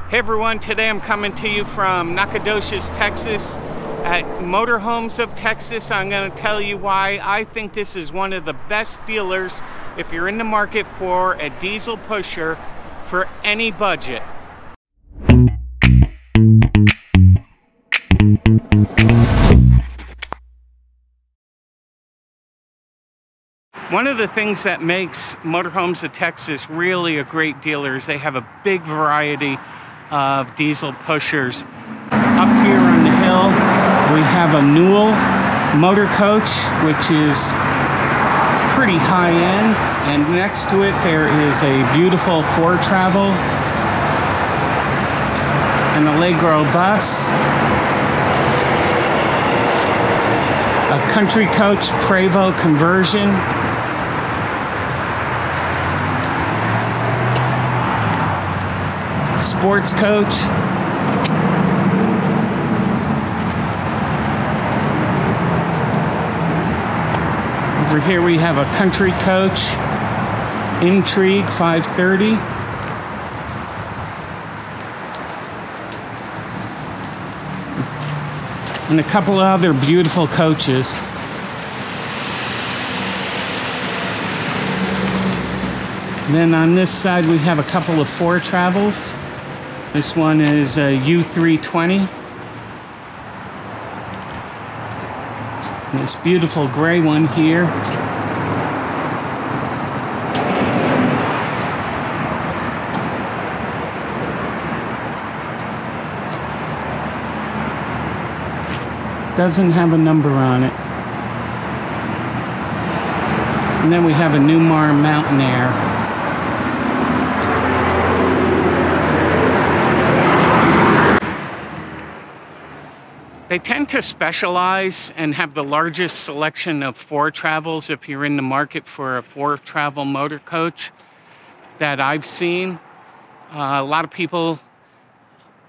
Hey everyone, today I'm coming to you from Nacogdoches, Texas at Motorhomes of Texas. I'm going to tell you why I think this is one of the best dealers if you're in the market for a diesel pusher for any budget. One of the things that makes Motorhomes of Texas really a great dealer is they have a big variety of diesel pushers. Up here on the hill, we have a Newell motor coach, which is pretty high end, and next to it there is a beautiful Foretravel, an Allegro bus, a Country Coach Prevost conversion, sports coach, over here we have a Country Coach Intrigue 530, and a couple of other beautiful coaches. Then on this side we have a couple of Foretravels. This one is a U320. And this beautiful gray one here. Doesn't have a number on it. And then we have a Newmar Mountain Air. They tend to specialize and have the largest selection of Foretravels if you're in the market for a Foretravel motor coach that I've seen. A lot of people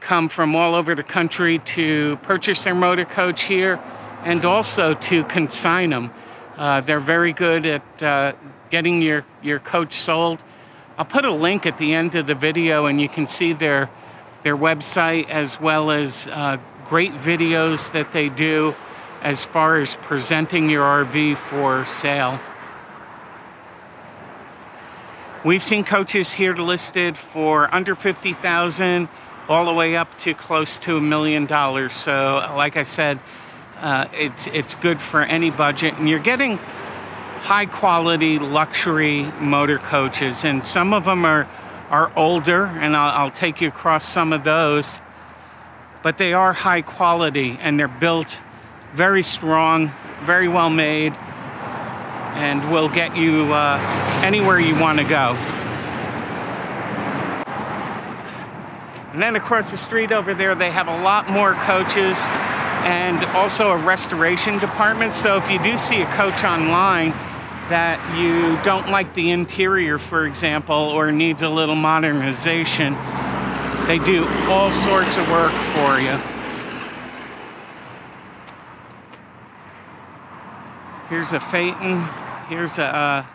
come from all over the country to purchase their motor coach here and also to consign them. They're very good at getting your coach sold. I'll put a link at the end of the video and you can see their website as well as great videos that they do as far as presenting your RV for sale. We've seen coaches here listed for under $50,000 all the way up to close to $1 million. So like I said, it's good for any budget, and you're getting high quality luxury motor coaches, and some of them are older, and I'll take you across some of those. But they are high quality and they're built very strong, very well made, and will get you anywhere you want to go. And then across the street over there, they have a lot more coaches and also a restoration department. So if you do see a coach online that you don't like the interior, for example, or needs a little modernization, they do all sorts of work for you. Here's a Phaeton. Here's a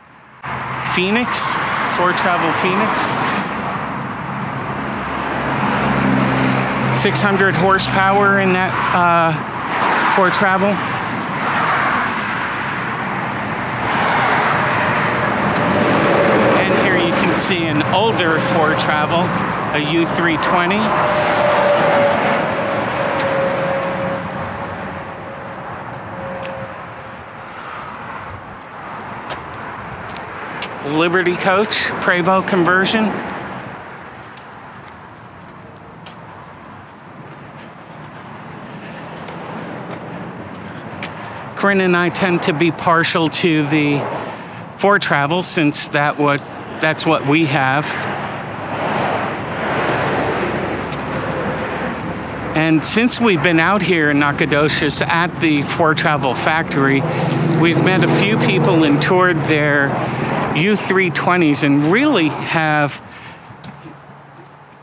Phoenix, Foretravel Phoenix. 600 horsepower in that Foretravel. And here you can see an older Foretravel, a U320. Liberty Coach, Prevost conversion. Corinne and I tend to be partial to the Foretravel since that's what we have. And since we've been out here in Nacogdoches at the Foretravel factory, we've met a few people and toured their U320s and really have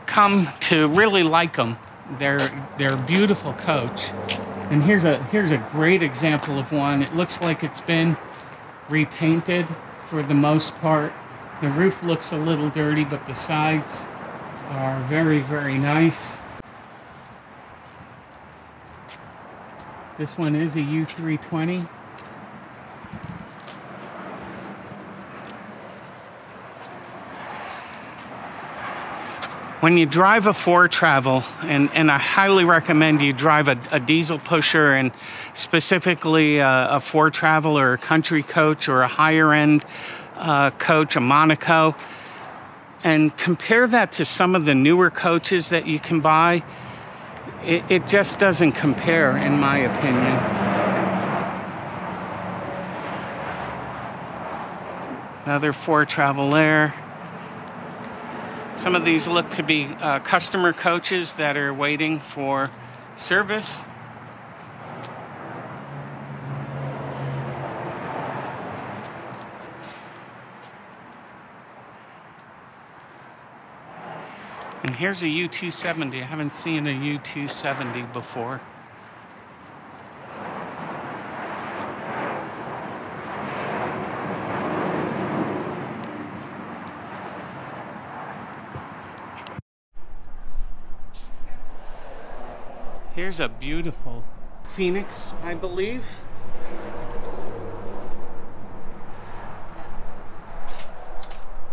come to really like them. They're a beautiful coach. And here's a great example of one. It looks like it's been repainted for the most part. The roof looks a little dirty, but the sides are very, very nice. This one is a U320. When you drive a Foretravel, and I highly recommend you drive a diesel pusher, and specifically a Foretravel or a country coach or a higher end coach, a Monaco, and compare that to some of the newer coaches that you can buy, it just doesn't compare, in my opinion. Another Foretravel there. Some of these look to be customer coaches that are waiting for service. And here's a U270. I haven't seen a U270 before. Here's a beautiful Phoenix, I believe.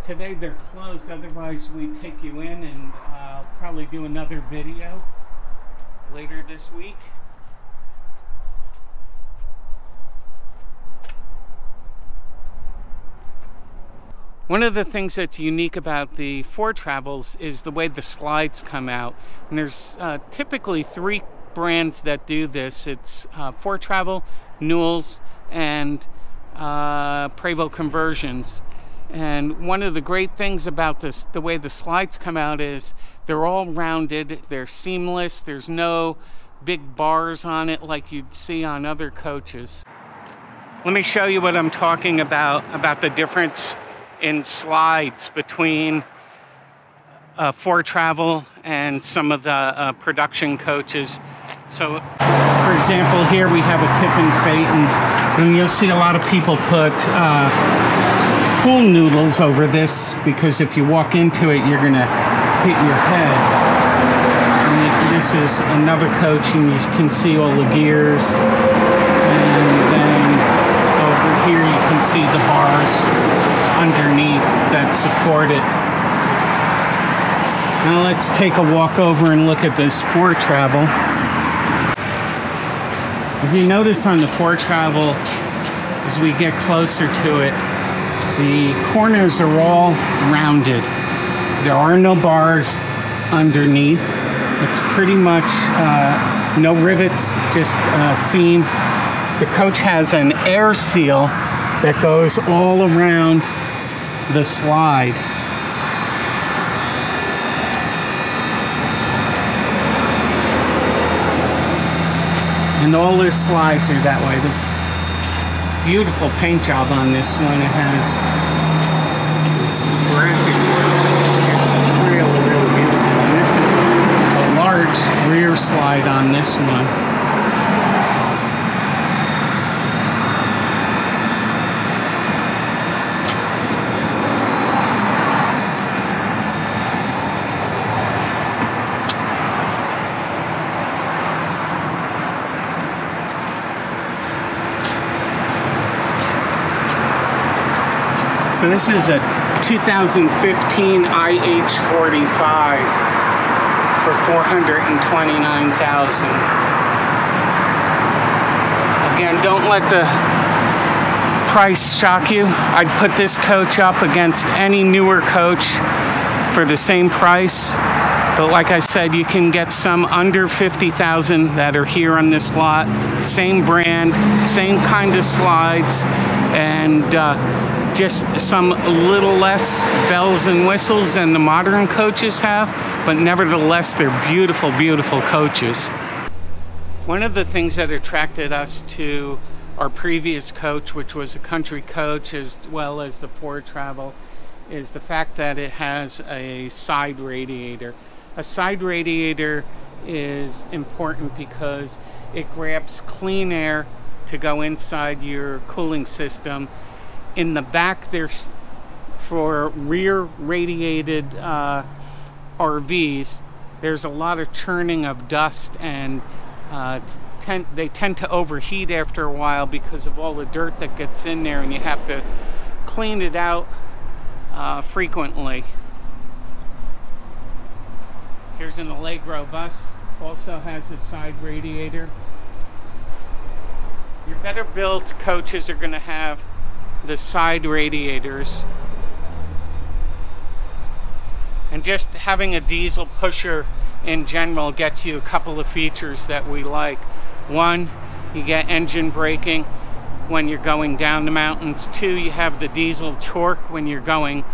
Today they're closed, otherwise we'd take you in, and I'll probably do another video later this week. One of the things that's unique about the Foretravels is the way the slides come out. And there's typically 3 brands that do this. It's Foretravel, Newell's, and Prevost Conversions. And one of the great things about this, the way the slides come out, is they're all rounded, they're seamless, there's no big bars on it like you'd see on other coaches. Let me show you what I'm talking about the difference in slides between Foretravel and some of the production coaches. So, for example, here we have a Tiffin Phaeton, and you'll see a lot of people put pool noodles over this, because if you walk into it, you're gonna hit your head. And this is another coach, and you can see all the gears. And then over here, you can see the bars underneath that support it. Now let's take a walk over and look at this Foretravel. As you notice on the Foretravel, as we get closer to it, the corners are all rounded. There are no bars underneath. It's pretty much no rivets, just seam. The coach has an air seal that goes all around the slide. And all the slides are that way. The beautiful paint job on this one. It has this graphic work. It's just really, really beautiful. And this is a large rear slide on this one. So this is a 2015 IH45 for $429,000. Again, don't let the price shock you. I'd put this coach up against any newer coach for the same price. But like I said, you can get some under $50,000 that are here on this lot. Same brand, same kind of slides, and just some little less bells and whistles than the modern coaches have, but nevertheless, they're beautiful, beautiful coaches. One of the things that attracted us to our previous coach, which was a country coach as well as the Foretravel, is the fact that it has a side radiator. A side radiator is important because it grabs clean air to go inside your cooling system. In the back, there's for rear radiated RVs, there's a lot of churning of dust, and they tend to overheat after a while because of all the dirt that gets in there, and you have to clean it out frequently. Here's an Allegro bus, also has a side radiator. Your better built coaches are going to have the side radiators. And just having a diesel pusher in general gets you a couple of features that we like. One, you get engine braking when you're going down the mountains. Two, you have the diesel torque when you're going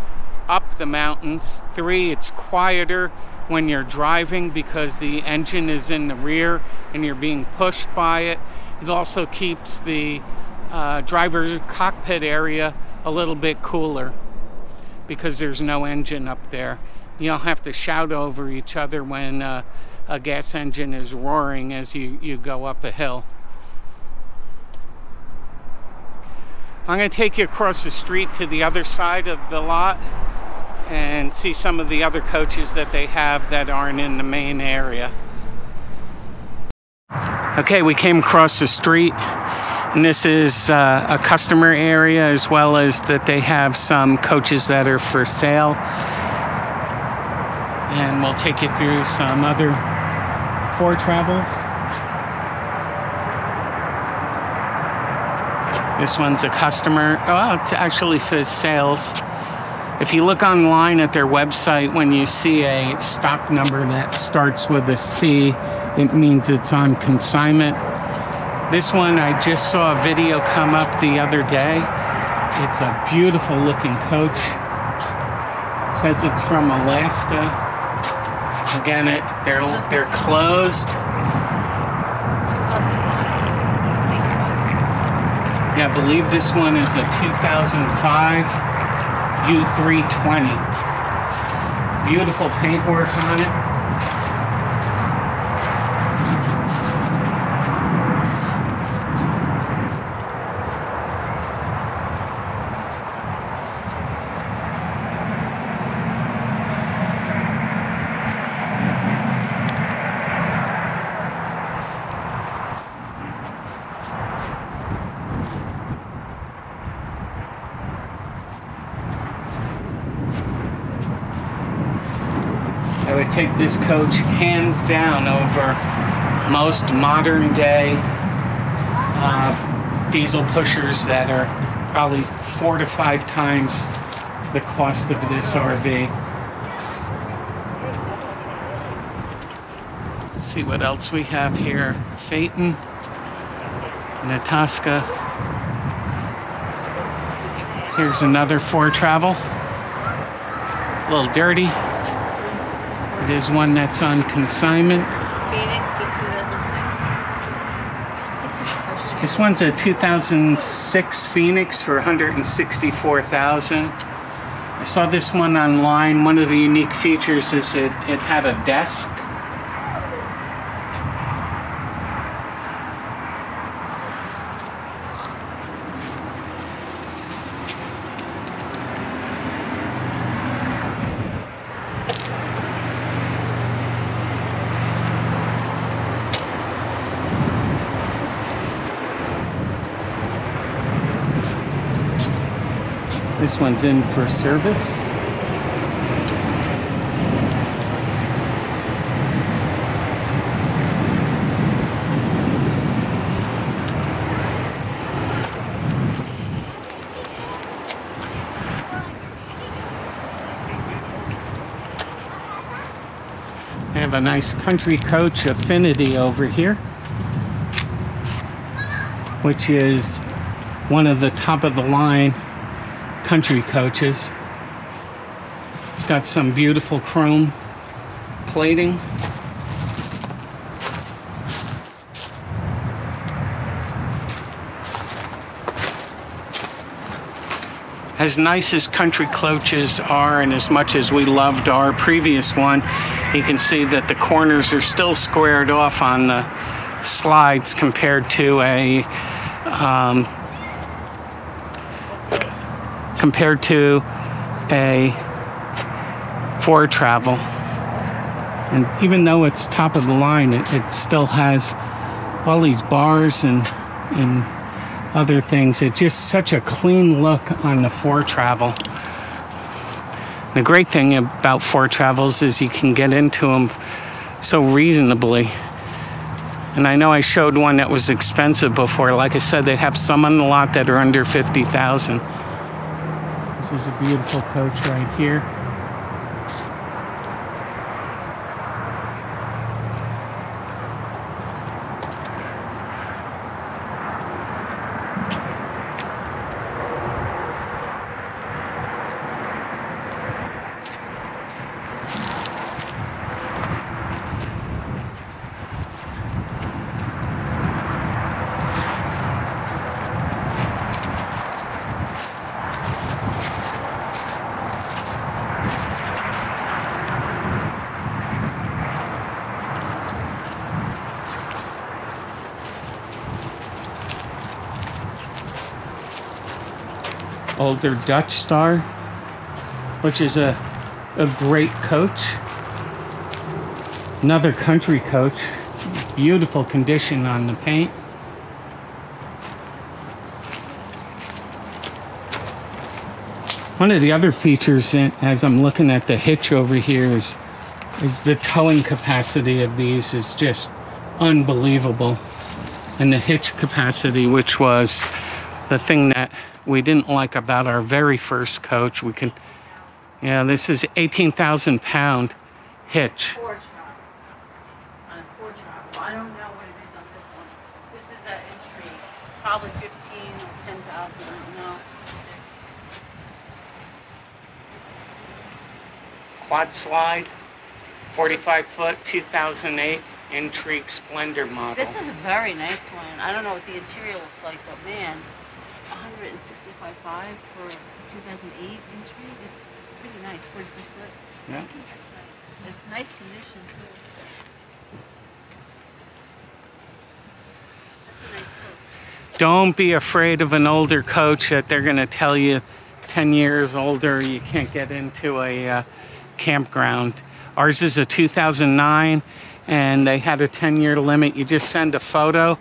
up the mountains. Three, it's quieter when you're driving because the engine is in the rear and you're being pushed by it. It also keeps the driver's cockpit area a little bit cooler because there's no engine up there. You don't have to shout over each other when a gas engine is roaring as you go up a hill. I'm going to take you across the street to the other side of the lot and see some of the other coaches that they have that aren't in the main area. Okay, we came across the street, and this is a customer area, as well as that they have some coaches that are for sale. And we'll take you through some other Foretravels. This one's a customer. Oh, it actually says sales. If you look online at their website, when you see a stock number that starts with a C, it means it's on consignment. This one, I just saw a video come up the other day. It's a beautiful looking coach. It says it's from Alaska. Again, they're closed. Yeah, I believe this one is a 2005 U320. Beautiful paintwork on it. I would take this coach hands down over most modern day diesel pushers that are probably 4 to 5 times the cost of this RV. Let's see what else we have here. Phaeton, Nacogdoches. Here's another Foretravel. A little dirty. It is one that's on consignment. Phoenix 6. This one's a 2006 Phoenix for $164,000. I saw this one online. One of the unique features is it had a desk. This one's in for service. I have a nice country coach Affinity over here, which is one of the top of the line country coaches. It's got some beautiful chrome plating. As nice as country coaches are, and as much as we loved our previous one, you can see that the corners are still squared off on the slides compared to a Foretravel. And even though it's top of the line, it still has all these bars and other things. It's just such a clean look on the Foretravel. The great thing about Foretravels is you can get into them so reasonably. And I know I showed one that was expensive before. Like I said, they have some on the lot that are under $50,000. This is a beautiful coach right here. Older Dutch Star, which is a great coach. Another country coach. Beautiful condition on the paint. One of the other features, as I'm looking at the hitch over here, is the towing capacity of these is just unbelievable. And the hitch capacity, which was the thing that we didn't like about our very first coach. This is 18,000 pound hitch. Foretravel. On Foretravel. I don't know what it is on this one. This is an entry, probably 15 or 10,000. I don't know. Quad slide, 45 foot, 2008 Intrigue Splendor model. This is a very nice one. I don't know what the interior looks like, but man, 165.5 for 2008 Intrigue. It's pretty nice. 45 foot. Yeah. That's nice. It's nice condition too. That's a nice coach. Don't be afraid of an older coach that they're going to tell you 10 years older you can't get into a campground. Ours is a 2009 and they had a 10-year limit. You just send a photo.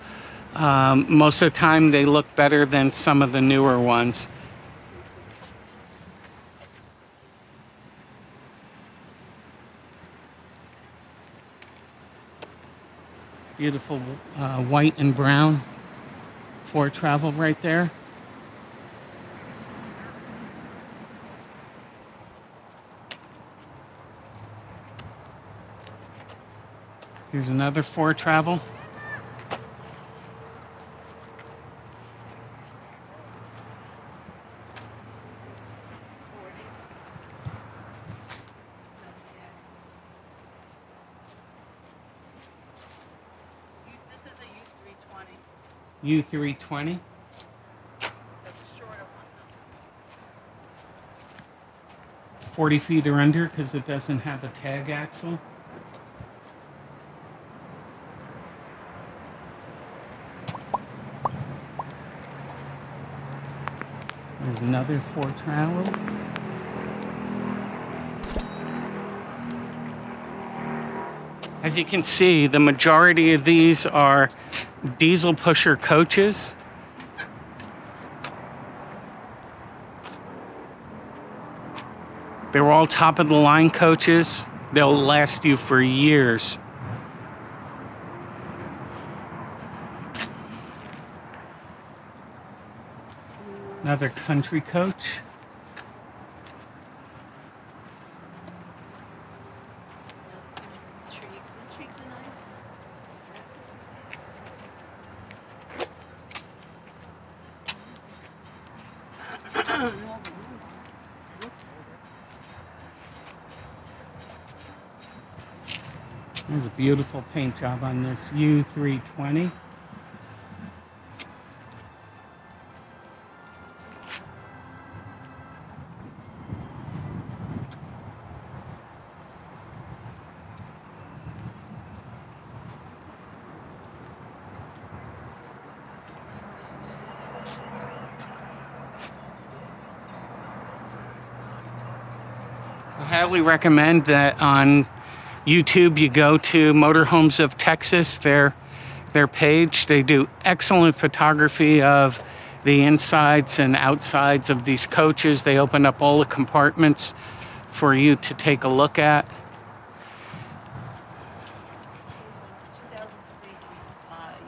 Most of the time they look better than some of the newer ones. Beautiful white and brown Foretravel right there. Here's another Foretravel. This is a U320. U320. That's a shorter one. 40 feet or under because it doesn't have a tag axle. There's another Foretravel. As you can see, the majority of these are diesel pusher coaches. They're all top of the line coaches. They'll last you for years. Another country coach. Intrigues are nice. There's a beautiful paint job on this U320. I highly recommend that on YouTube, you go to Motorhomes of Texas, their page. They do excellent photography of the insides and outsides of these coaches. They open up all the compartments for you to take a look at.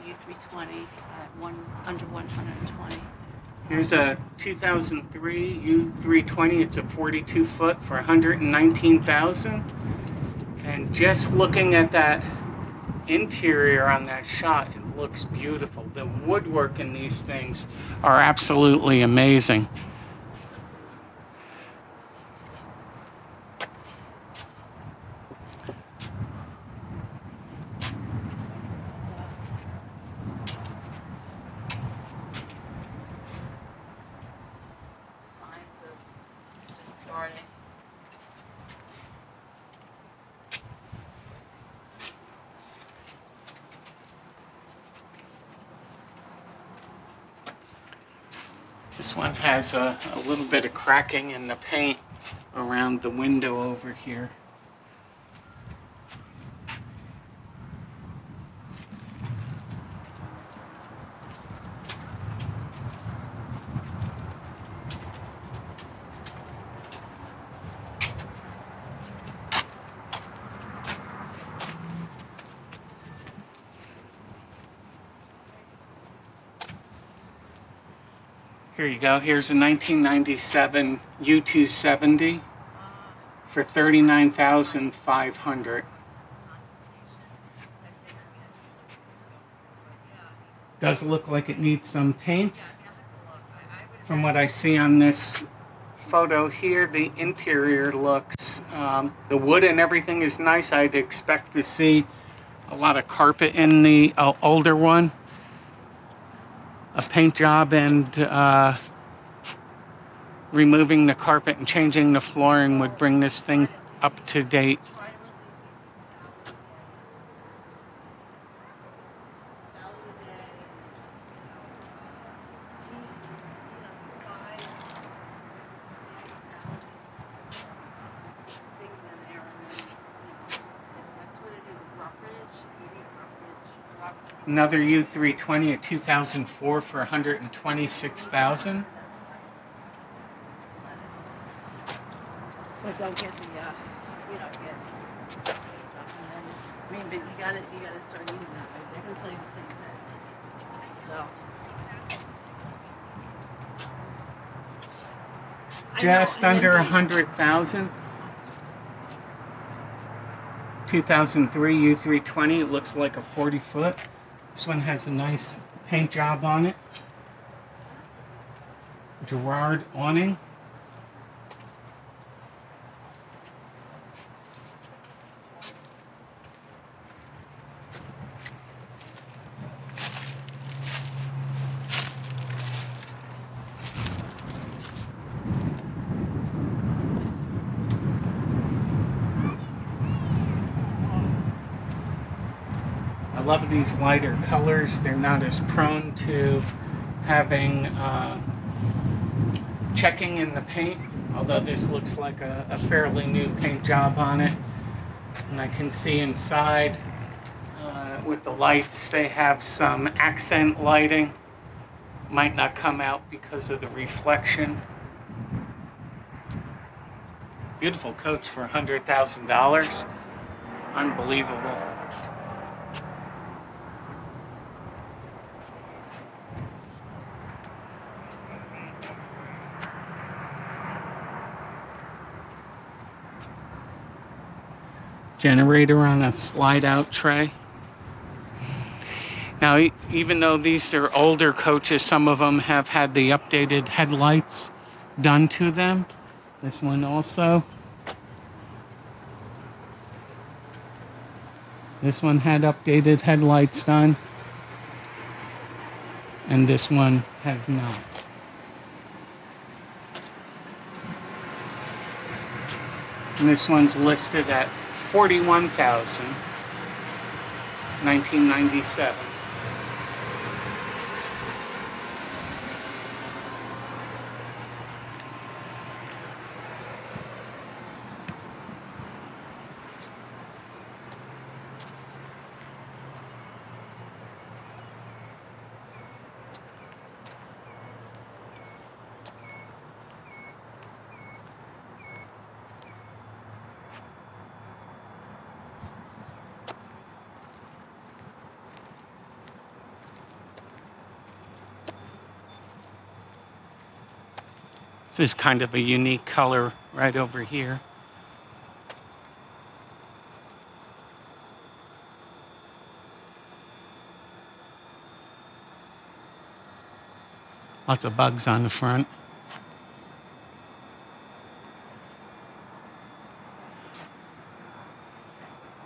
2003 U320 under 120. Here's a 2003 U320. It's a 42 foot for $119,000. And just looking at that interior on that shot, it looks beautiful. The woodwork in these things are absolutely amazing. This one has a little bit of cracking in the paint around the window over here. Here you go. Here's a 1997 U270 for $39,500. Does look like it needs some paint. From what I see on this photo here, the interior looks, the wood and everything is nice. I'd expect to see a lot of carpet in the older one. A paint job and removing the carpet and changing the flooring would bring this thing up to date. Another U320, a 2004 for $126,000. But don't get the, you don't get stuff. I mean, but you gotta start using that. They're gonna tell you the same thing. So. Just under 100,000. 2003 U320. It looks like a 40 foot. This one has a nice paint job on it. Gerard awning. I love these lighter colors. They're not as prone to having checking in the paint, although this looks like a fairly new paint job on it. And I can see inside with the lights, they have some accent lighting. Might not come out because of the reflection. Beautiful coach for $100,000. Unbelievable. Generator on a slide-out tray. Now, even though these are older coaches, some of them have had the updated headlights done to them. This one also. This one had updated headlights done. And this one has not. And this one's listed at $41,000, 1997. This is kind of a unique color right over here. Lots of bugs on the front.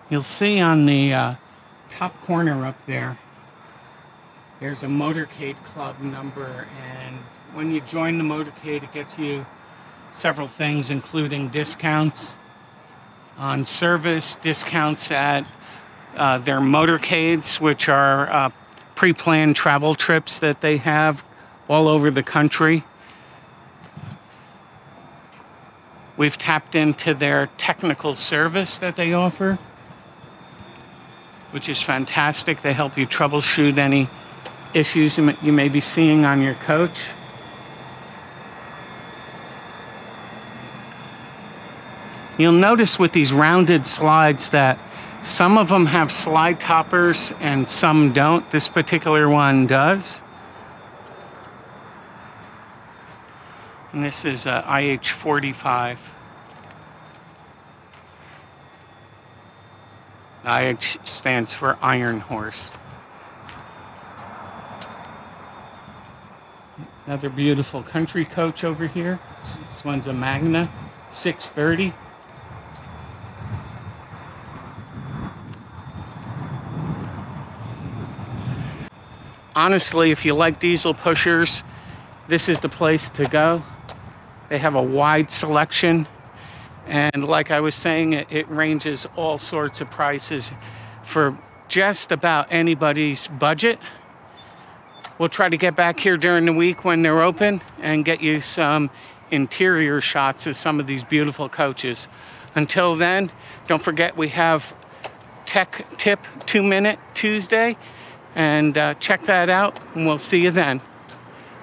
You'll see on the top corner up there, there's a motorcade club number, and when you join the motorcade, it gets you several things, including discounts on service, discounts at their motorcades, which are pre-planned travel trips that they have all over the country. We've tapped into their technical service that they offer, which is fantastic. They help you troubleshoot any issues you may be seeing on your coach. You'll notice with these rounded slides that some of them have slide toppers and some don't. This particular one does. And this is IH45. IH stands for Iron Horse. Another beautiful country coach over here. This one's a Magna 630. Honestly, if you like diesel pushers, this is the place to go. They have a wide selection, and like I was saying, it ranges all sorts of prices for just about anybody's budget. We'll try to get back here during the week when they're open and get you some interior shots of some of these beautiful coaches. Until then, don't forget we have Tech Tip 2-Minute Tuesday, and check that out, and we'll see you then.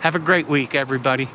Have a great week, everybody.